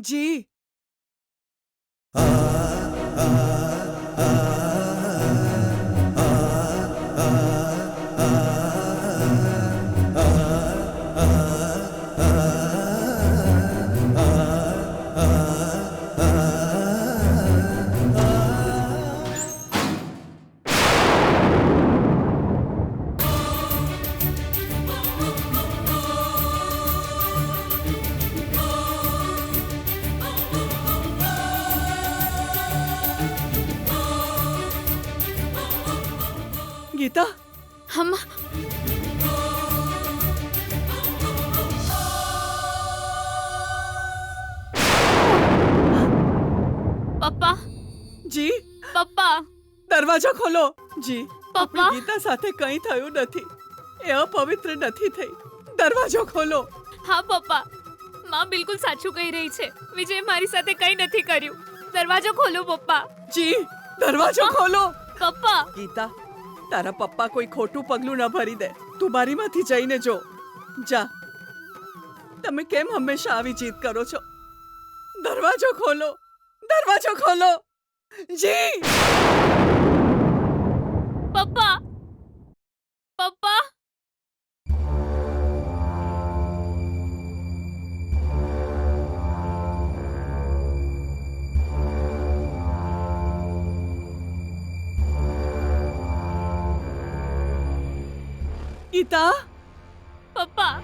જી ગીતા હમ પપ્પા જી પપ્પા દરવાજો ખોલો જી પપ્પા ગીતા સાથે કંઈ થયું નથી. એ અપવિત્ર નથી થઈ. દરવાજો ખોલો. હા પપ્પા, માં બિલકુલ સાચું કહી રહી છે. વિજય મારી સાથે કંઈ નથી કર્યું. દરવાજો ખોલો પપ્પા. જી દરવાજો ખોલો. પપ્પા ગીતા, તારા પપ્પા કોઈ ખોટું પગલું ન ભરી દે. તું બારીમાંથી જઈને જો. જા. તમે કેમ હંમેશા આવી જીદ કરો છો? દરવાજો ખોલો. દરવાજો ખોલો. જી પપ્પા પપ્પા ગીતા, પપ્પા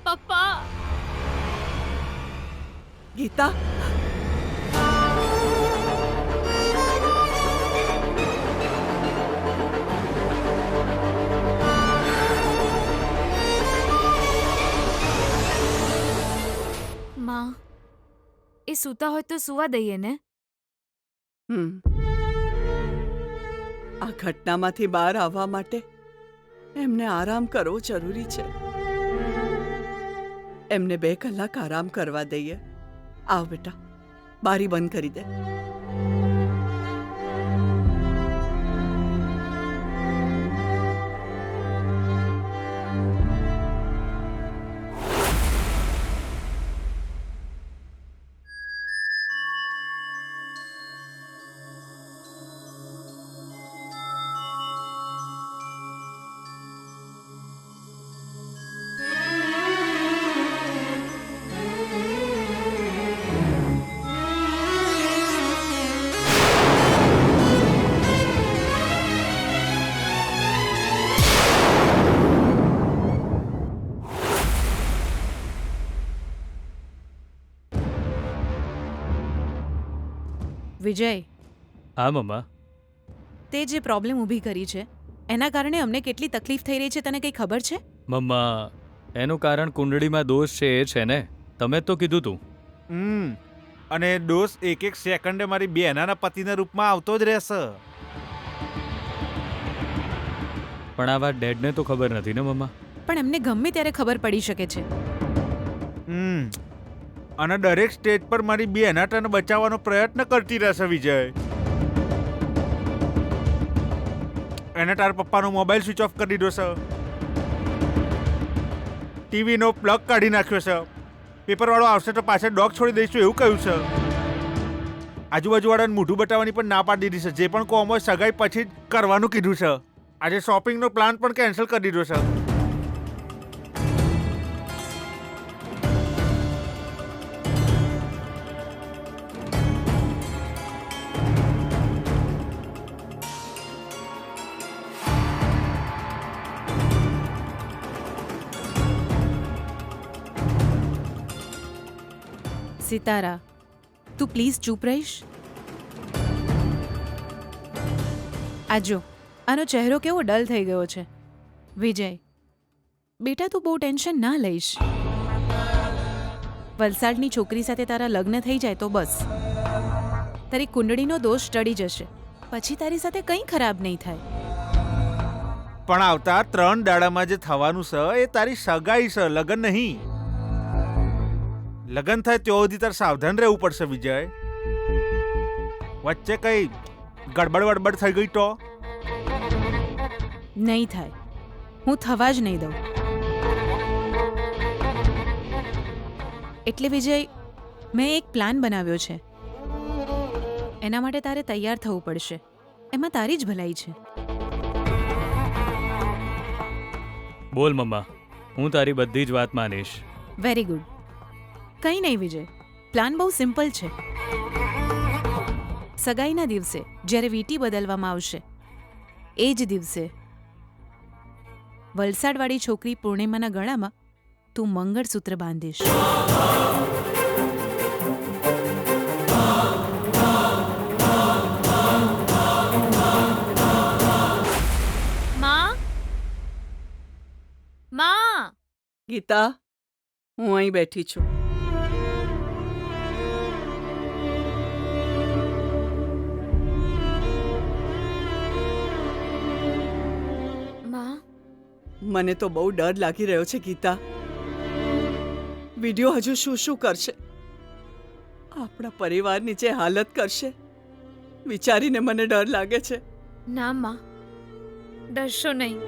પપ્પા ગીતા. માં, એ સૂતા હોય તો સુવા દઈએ ને. આ ઘટનામાંથી બહાર આવવા માટે એમને આરામ કરવો જરૂરી છે. એમને 2 કલાક આરામ કરવા દઈએ. આવ બેટા, બારી બંધ કરી દે. વિજય, હા મમ્મા. તે જે પ્રોબ્લેમ ઊભી કરી છે એના કારણે અમને કેટલી તકલીફ થઈ રહી છે તને કંઈ ખબર છે? મમ્મા, એનું કારણ કુંડળીમાં દોષ છે એ છે ને. તમે જ તો કીધું તું. અને દોષ એક સેકન્ડે મારી બેનાના પતિના રૂપમાં આવતો જ રહેશે. પણ આ વાત ડેડને તો ખબર નથી ને મમ્મા. પણ એમને ગમે ત્યારે ખબર પડી શકે છે. અને દરેક સ્ટેજ પર મારી બેના તને બચાવવાનો પ્રયત્ન કરતી રહેશે વિજય. એને તારા પપ્પાનો મોબાઈલ સ્વિચ ઓફ કરી દીધો છે, ટીવીનો પ્લગ કાઢી નાખ્યો છે, પેપરવાળો આવશે તો પાછળ ડોગ છોડી દઈશું એવું કહ્યું છે. આજુબાજુવાળાને મોઢું બતાવવાની પણ ના પાડી દીધી છે. જે પણ કોમ હોય સગાઈ પછી જ કરવાનું કીધું છે. આજે શોપિંગનો પ્લાન પણ કેન્સલ કરી દીધો છે. સિતારા, તું પ્લીઝ ચૂપ રહીશ? આ જો, આનો ચહેરો કેવો ડલ થઈ ગયો છે. વિજય બેટા, તું બહુ ટેન્શન ના લઈશ. વલસાડની છોકરી સાથે તારા લગ્ન થઈ જાય તો બસ તારી કુંડળીનો દોષ ટળી જશે. પછી તારી સાથે કંઈ ખરાબ નહીં થાય. પણ આવતા 3 દાડામાં જે થવાનું છે એ તારી સગાઈ છે, લગ્ન નહીં. લગ્ન થાય ત્યાં સુધી તારે સાવધાન રહેવું પડશે વિજય. વચ્ચે કઈ ગડબડ વડબડ થઈ ગઈ તો નહીં થાય. હું થવા જ નહીં દઉં. એટલે વિજય, મેં એક પ્લાન બનાવ્યો છે. એના માટે તારે તૈયાર થવું પડશે. એમાં તારી જ ભલાઈ છે. બોલ મમ્મા, હું તારી બધી જ વાત માનીશ. Very good. કંઈ નહીં વિજય, પ્લાન બહુ સિમ્પલ છે. સગાઈના દિવસે જ્યારે વીંટી બદલવામાં આવશે એ જ દિવસે વલસાડવાળી છોકરી પૂર્ણિમાના ગળામાં તું મંગળસૂત્ર બાંધીશ. માં, માં, ગીતા, હું અહીં બેઠી છું. માં, મને તો બહુ ડર લાગી રહ્યો છે ગીતા. વિડિયો હજુ શું શું કરશે, આપણા પરિવારની જે હાલત કરશે, વિચારીને મને ડર લાગે છે. ના માં, ડરશો નહીં.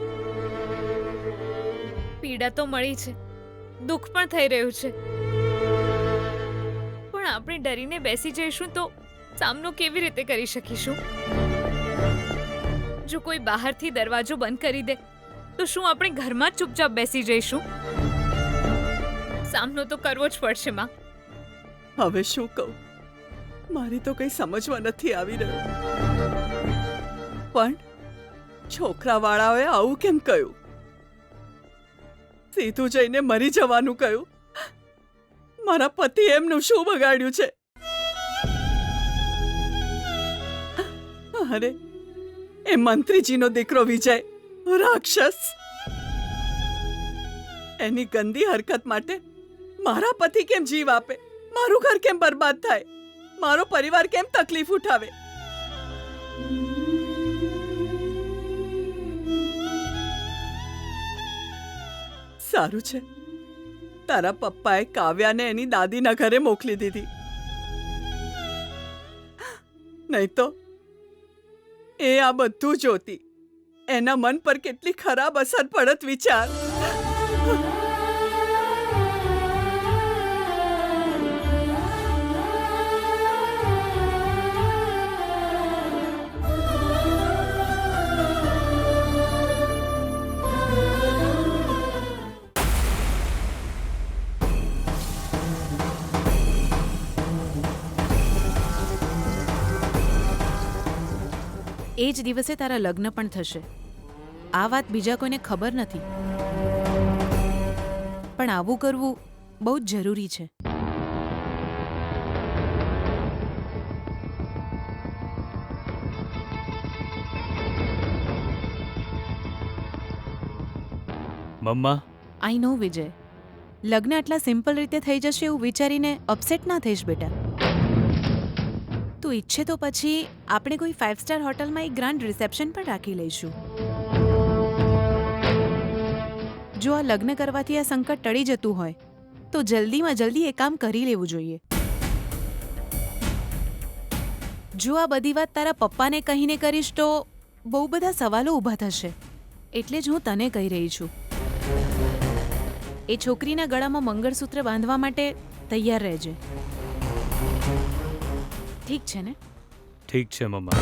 પીડા તો મળી છે, દુઃખ પણ થઈ રહ્યું છે, પણ આપણે ડરીને બેસી જઈશું તો સામનો કેવી રીતે કરી શકીશું? જો કોઈ બહારથી દરવાજો બંધ કરી દે તો શું આપણે ઘરમાં જ ચૂપચાપ બેસી જઈશું? સામનો તો કરવો જ પડશે માં. હવે શું કહું, મારી તો કંઈ સમજવા નથી આવી રહ્યું. પણ છોકરાવાળાઓએ આવું કેમ કહ્યું? સીધું જઈને મરી જવાનું કહ્યું. મારા પતિ એમનું શું બગાડ્યું છે? અરે, એ મંત્રીજીનો દીકરો વિજય રાક્ષસ. એની ગંદી હરકત માટે મારા પતિ કેમ જીવ આપે? મારું ઘર કેમ બરબાદ થાય? મારો પરિવાર કેમ તકલીફ ઉઠાવે? સારું છે, તારા પપ્પાએ કાવ્યાને એની દાદીના ઘરે મોકલી દીધી. નહીં તો એ આ બધું જોતી, એના મન પર કેટલી ખરાબ અસર પડત વિચાર. એ જ દિવસે તારા લગ્ન પણ થશે. આ વાત બીજા કોઈને ખબર નથી, પણ આવું કરવું બહુ જ જરૂરી છે. મમ્મા, આઈ નો વિજય, લગ્ન આટલા સિમ્પલ રીતે થઈ જશે એવું વિચારીને અપસેટ ના થઈશ બેટા. તું ઈચ્છે તો પછી આપણે કોઈ 5 સ્ટાર હોટલમાં એક ગ્રાન્ડ રિસેપ્શન પણ રાખી લઈશું. જો આ લગ્ન કરવાથી આ સંકટ ટળી જતું હોય તો જલ્દીમાં જલ્દી એ કામ કરી લેવું જોઈએ. જો આ બધી વાત તારા પપ્પાને કહીને કરીશ તો બહુ બધા સવાલો ઊભા થશે. એટલે જ હું તને કહી રહી છું. એ છોકરીના ગળામાં મંગળસૂત્ર બાંધવા માટે તૈયાર રહેજે. ઠીક છે ને? ઠીક છે મમ્મા.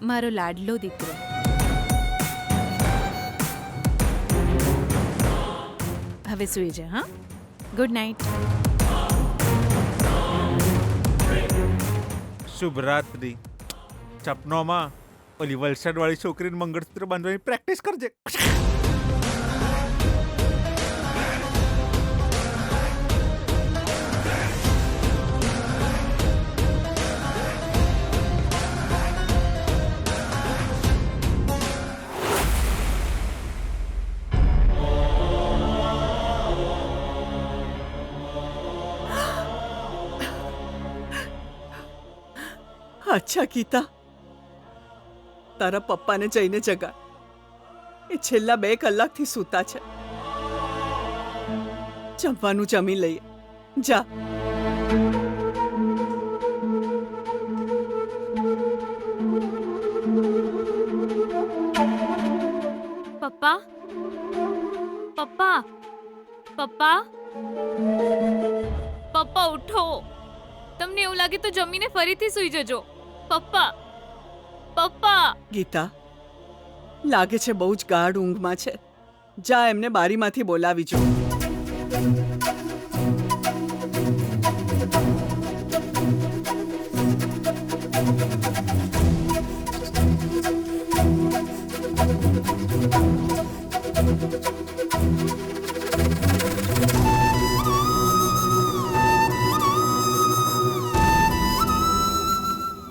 મારો લાડલો દીકરો. હવે સૂઈ જા. હા, ગુડ નાઇટ. શુભરાત્રી. સપનોમાં ઓલી વલસાડવાળી છોકરીને મંગળસૂત્ર બાંધવાની પ્રેક્ટિસ કરજે. અચ્છા ગીતા, તારા પપ્પાને જઈને જગાડ. એ છેલ્લા 2 કલાકથી સૂતા છે. જમવાનું જમી લઈએ. જા. પપ્પા પપ્પા પપ્પા પપ્પા ઉઠો. તમને એવું લાગે તો જમીને ફરીથી સૂઈ જજો. પપ્પા પપ્પા ગીતા લાગે છે બહુ જ ગાઢ ઊંઘમાં છે. જા એમને બારીમાંથી બોલાવી જો.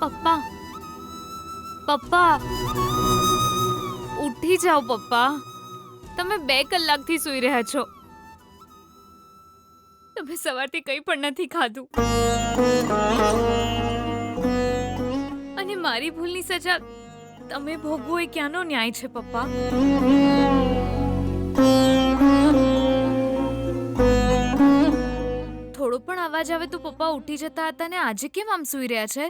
પપ્પા પપ્પા ઉઠી જાઓ. પપ્પા તમે 2 કલાકથી સૂઈ રહ્યા છો. તમે સવારથી કંઈ પણ નથી ખાધું અને મારી ભૂલની સજા તમે ભોગવો એ ક્યાંનો ન્યાય છે પપ્પા? થોડો પણ અવાજ આવે તો પપ્પા ઉઠી જતા હતા ને આજે કેમ આમ સૂઈ રહ્યા છે?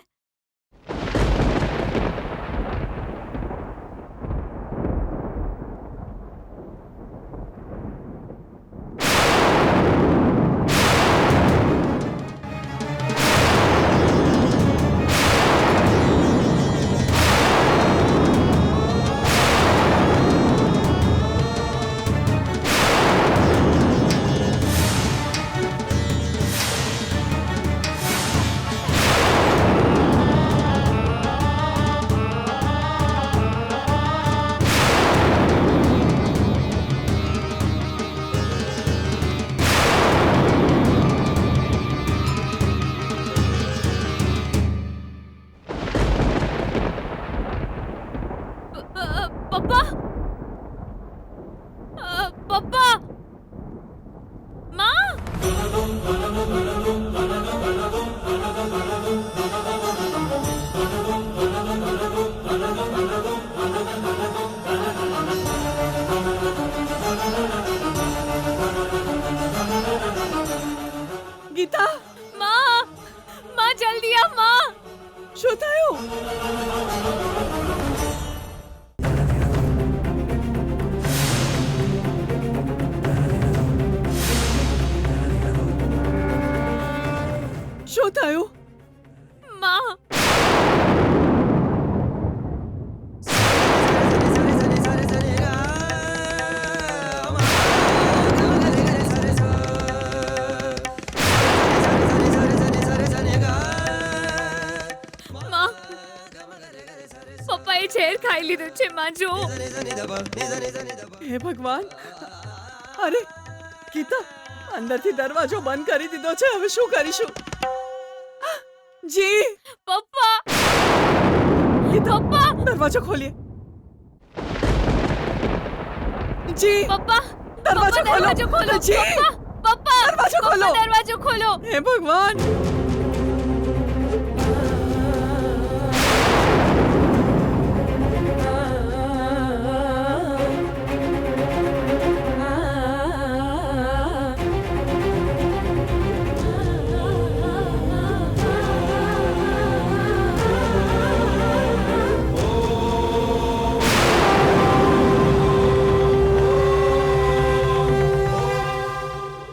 પપ્પા પપ્પા માં ગીતા માં જલ્દી આ માં. શું થયું? શું થયું? માં પપ્પાએ ઝેર ખાઈ લીધું છે માં. જો હે ભગવાન! અરે ગીતા, અંદરથી દરવાજો બંધ કરી દીધો છે. હવે શું કરીશું? જી પપ્પા ગીતા, પપ્પા દરવાજો ખોલીએ. જી પપ્પા દરવાજો પપ્પા, દરવાજો ખોલો. ખોલો. જી પપ્પા દરવાજો ખોલો. પપ્પા, દરવાજો ખોલો. હે ભગવાન!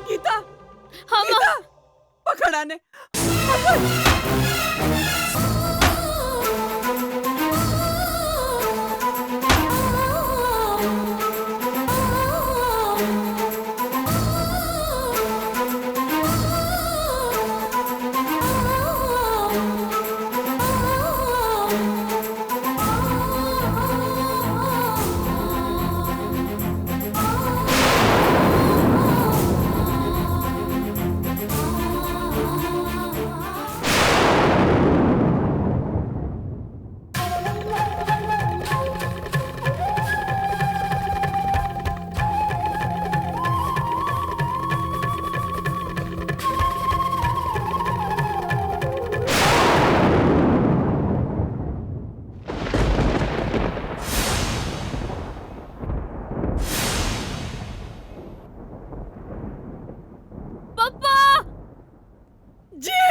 ગીતા હા માં. ગીતા પકડ આને. પપ્પા જી